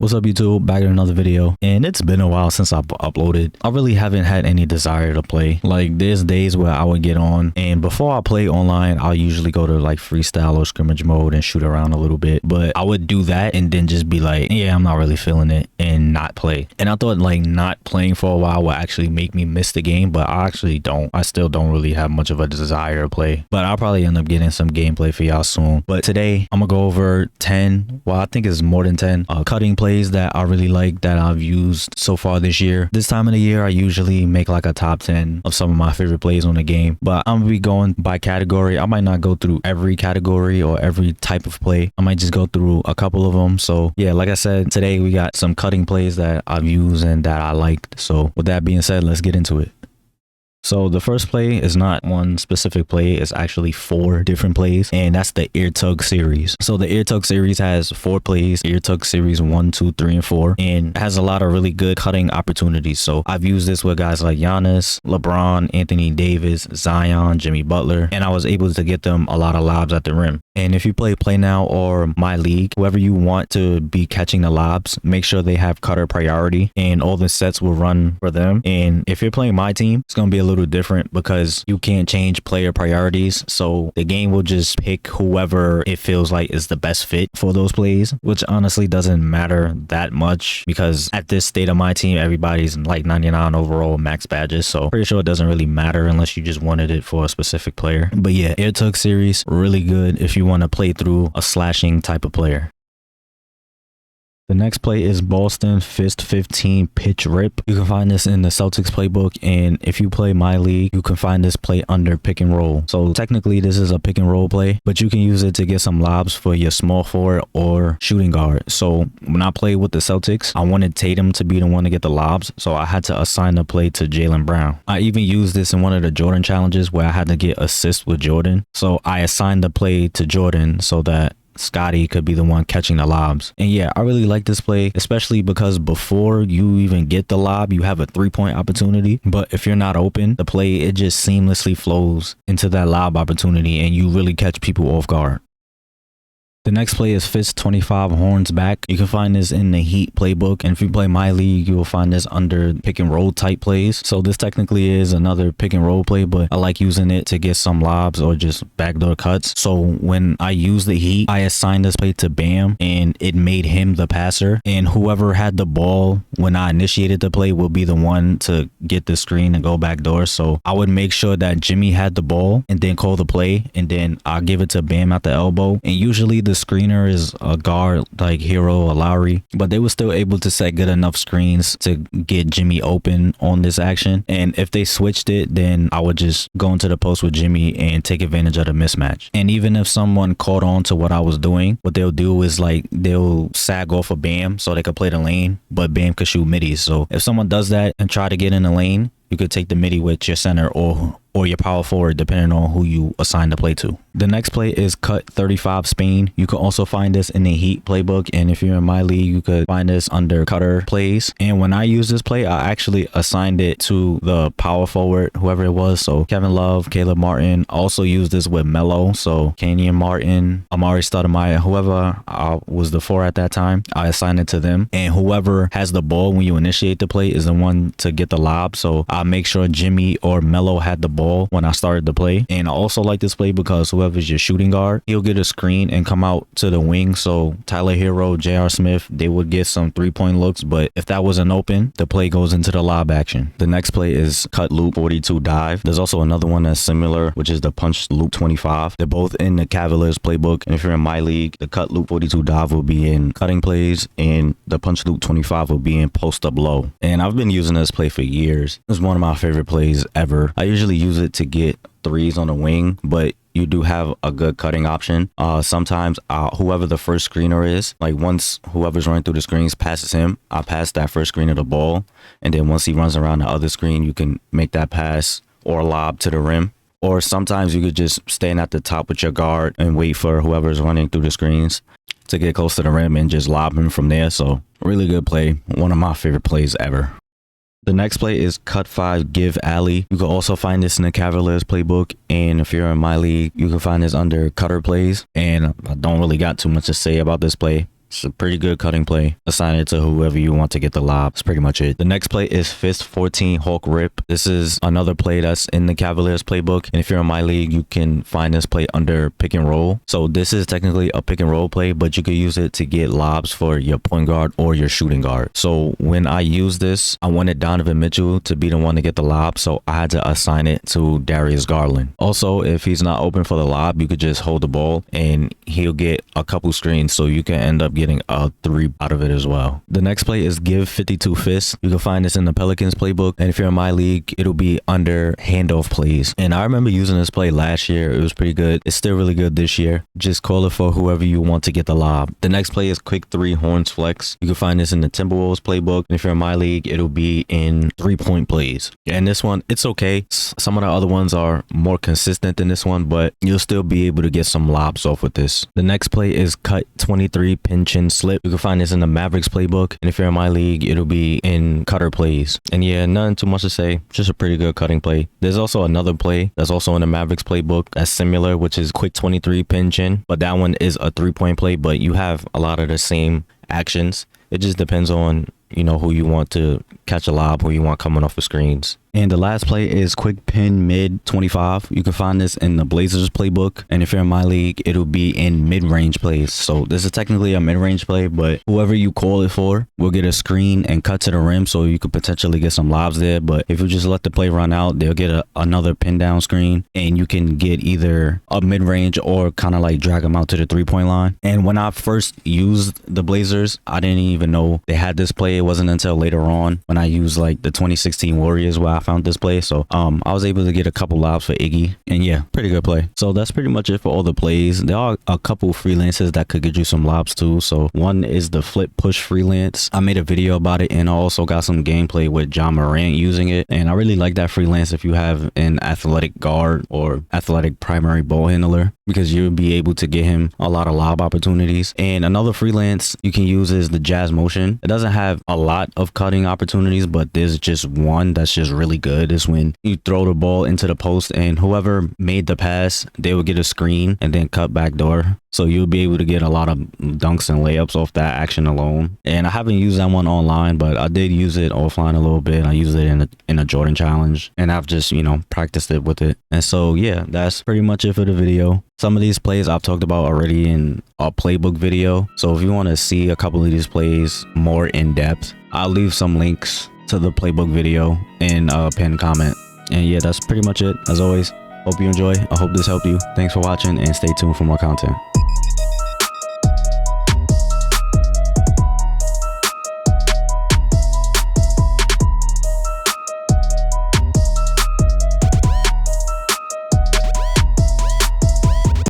What's up YouTube? Back in another video, and it's been a while since I've uploaded. I really haven't had any desire to play. Like there's days where I would get on, and before I play online, I'll usually go to like freestyle or scrimmage mode and shoot around a little bit. But I would do that and then just be like, yeah, I'm not really feeling it, and not play. And I thought like not playing for a while would actually make me miss the game, but I actually don't. I still don't really have much of a desire to play, but I'll probably end up getting some gameplay for y'all soon. But today I'm gonna go over 10, well I think it's more than 10 cutting plays that I really like that I've used so far this year. This time of the year I usually make like a top 10 of some of my favorite plays on the game, but I'm gonna be going by category. I might not go through every category or every type of play. I might just go through a couple of them. So yeah, like I said, today we got some cutting plays that I've used and that I liked. So with that being said, let's get into it. So the first play is not one specific play, it's actually 4 different plays, and that's the Air Tug series. So the Air Tug series has 4 plays, Air Tug series 1, 2, 3, and 4, and it has a lot of really good cutting opportunities. So I've used this with guys like Giannis, LeBron, Anthony Davis, Zion, Jimmy Butler, and I was able to get them a lot of lobs at the rim. And if you play Play Now or My League, whoever you want to be catching the lobs, make sure they have cutter priority and all the sets will run for them. And if you're playing my team, it's going to be a little different because you can't change player priorities. So the game will just pick whoever it feels like is the best fit for those plays, which honestly doesn't matter that much because at this state of my team, everybody's like 99 overall max badges. So pretty sure it doesn't really matter unless you just wanted it for a specific player. But yeah, Air Tug series, really good if you want to play through a slashing type of player. The next play is Boston Fist 15 Pitch Rip. You can find this in the Celtics playbook, and if you play My League, you can find this play under pick and roll. So technically this is a pick and roll play, but you can use it to get some lobs for your small forward or shooting guard. So when I played with the Celtics, I wanted Tatum to be the one to get the lobs, so I had to assign the play to Jaylen Brown. I even used this in one of the Jordan challenges where I had to get assists with Jordan. So I assigned the play to Jordan so that Scotty could be the one catching the lobs. And yeah, I really like this play, especially because before you even get the lob, you have a 3-point opportunity. But if you're not open, the play, it just seamlessly flows into that lob opportunity and you really catch people off guard. The next play is Fist 25 Horns Back. You can find this in the Heat playbook, and if you play My League, you will find this under pick and roll type plays. So this technically is another pick and roll play, but I like using it to get some lobs or just backdoor cuts. So when I use the Heat, I assigned this play to Bam, and it made him the passer. And whoever had the ball when I initiated the play will be the one to get the screen and go backdoor. So I would make sure that Jimmy had the ball and then call the play, and then I'll give it to Bam at the elbow. And usually the screener is a guard like Hero or Lowry, but they were still able to set good enough screens to get Jimmy open on this action. And if they switched it, then I would just go into the post with Jimmy and take advantage of the mismatch. And even if someone caught on to what I was doing, what they'll do is like they'll sag off of Bam so they could play the lane, but Bam could shoot middies. So if someone does that and try to get in the lane, you could take the midi with your center or your power forward, depending on who you assign the play to. The next play is Cut 35 Spain. You can also find this in the Heat playbook, and if you're in My League, you could find this under cutter plays. And when I use this play, I actually assigned it to the power forward, whoever it was. So Kevin Love, Caleb Martin. I also used this with Melo, so Kenyon Martin, Amari Stoudemire, whoever was the 4 at that time, I assigned it to them. And whoever has the ball when you initiate the play is the one to get the lob. So I make sure Jimmy or Melo had the ball when I started the play. And I also like this play because whoever's your shooting guard, he'll get a screen and come out to the wing. So Tyler Hero, J.R. Smith, they would get some 3-point looks, but if that wasn't open, the play goes into the lob action. The next play is Cut Loop 42 Dive. There's also another one that's similar, which is the Punch Loop 25. They're both in the Cavaliers playbook, and if you're in My League, the Cut Loop 42 Dive will be in cutting plays and the Punch Loop 25 will be in post up low. And I've been using this play for years. It's one of my favorite plays ever. I usually use it to get threes on the wing, but you do have a good cutting option. Sometimes whoever the first screener is, like once whoever's running through the screens passes him, I pass that first screener the ball, and then once he runs around the other screen, you can make that pass or lob to the rim. Or sometimes you could just stand at the top with your guard and wait for whoever's running through the screens to get close to the rim and just lob him from there. So really good play. One of my favorite plays ever. The next play is Cut 5 Give Alley. You can also find this in the Cavaliers playbook, and if you're in My League, you can find this under cutter plays. And I don't really got too much to say about this play. It's a pretty good cutting play. Assign it to whoever you want to get the lob. That's pretty much it. The next play is Fist 14 Hulk Rip. This is another play that's in the Cavaliers playbook. And if you're in my league, you can find this play under pick and roll. So this is technically a pick and roll play, but you could use it to get lobs for your point guard or your shooting guard. So when I use this, I wanted Donovan Mitchell to be the one to get the lob. So I had to assign it to Darius Garland. Also, if he's not open for the lob, you could just hold the ball and he'll get a couple screens. So you can end up getting a 3 out of it as well. The next play is Give 52 Fists. You can find this in the Pelicans playbook. And if you're in my league, it'll be under handoff plays. And I remember using this play last year. It was pretty good. It's still really good this year. Just call it for whoever you want to get the lob. The next play is Quick 3 Horns Flex. You can find this in the Timberwolves playbook. And if you're in my league, it'll be in 3-point plays. And this one, it's okay. Some of the other ones are more consistent than this one, but you'll still be able to get some lobs off with this. The next play is Cut 23 Pin Chin Slip. You can find this in the Mavericks playbook. And if you're in my league, it'll be in cutter plays. And yeah, nothing too much to say. Just a pretty good cutting play. There's also another play that's also in the Mavericks playbook that's similar, which is Quick 23 Pin Chin. But that one is a 3-point play, but you have a lot of the same actions. It just depends on, you know, who you want to catch a lob, who you want coming off the screens. And the last play is Quick Pin Mid 25. You can find this in the Blazers playbook. And if you're in my league, it'll be in mid-range plays. So this is technically a mid-range play, but whoever you call it for will get a screen and cut to the rim. So you could potentially get some lobs there. But if you just let the play run out, they'll get another pin down screen. And you can get either a mid-range or kind of like drag them out to the 3-point line. And when I first used the Blazers, I didn't even know they had this play. It wasn't until later on when I used like the 2016 Warriors where I found this play. So I was able to get a couple lobs for Iggy, and yeah, pretty good play. So that's pretty much it for all the plays. There are a couple freelances that could get you some lobs too. So one is the flip push freelance. I made a video about it, and I also got some gameplay with John Morant using it, and I really like that freelance if you have an athletic guard or athletic primary ball handler, because you'll be able to get him a lot of lob opportunities. And another freelance you can use is the Jazz Motion. It doesn't have a lot of cutting opportunities, but there's just one that's just really good. Is when you throw the ball into the post and whoever made the pass, they will get a screen and then cut back door. So you'll be able to get a lot of dunks and layups off that action alone. And I haven't used that one online, but I did use it offline a little bit. I used it in a Jordan challenge, and I've just, you know, practiced it with it. And so yeah, that's pretty much it for the video. Some of these plays I've talked about already in a playbook video. So if you want to see a couple of these plays more in depth, I'll leave some links to the playbook video in a pinned comment. And yeah, that's pretty much it. As always, hope you enjoy. I hope this helped you. Thanks for watching, and stay tuned for more content.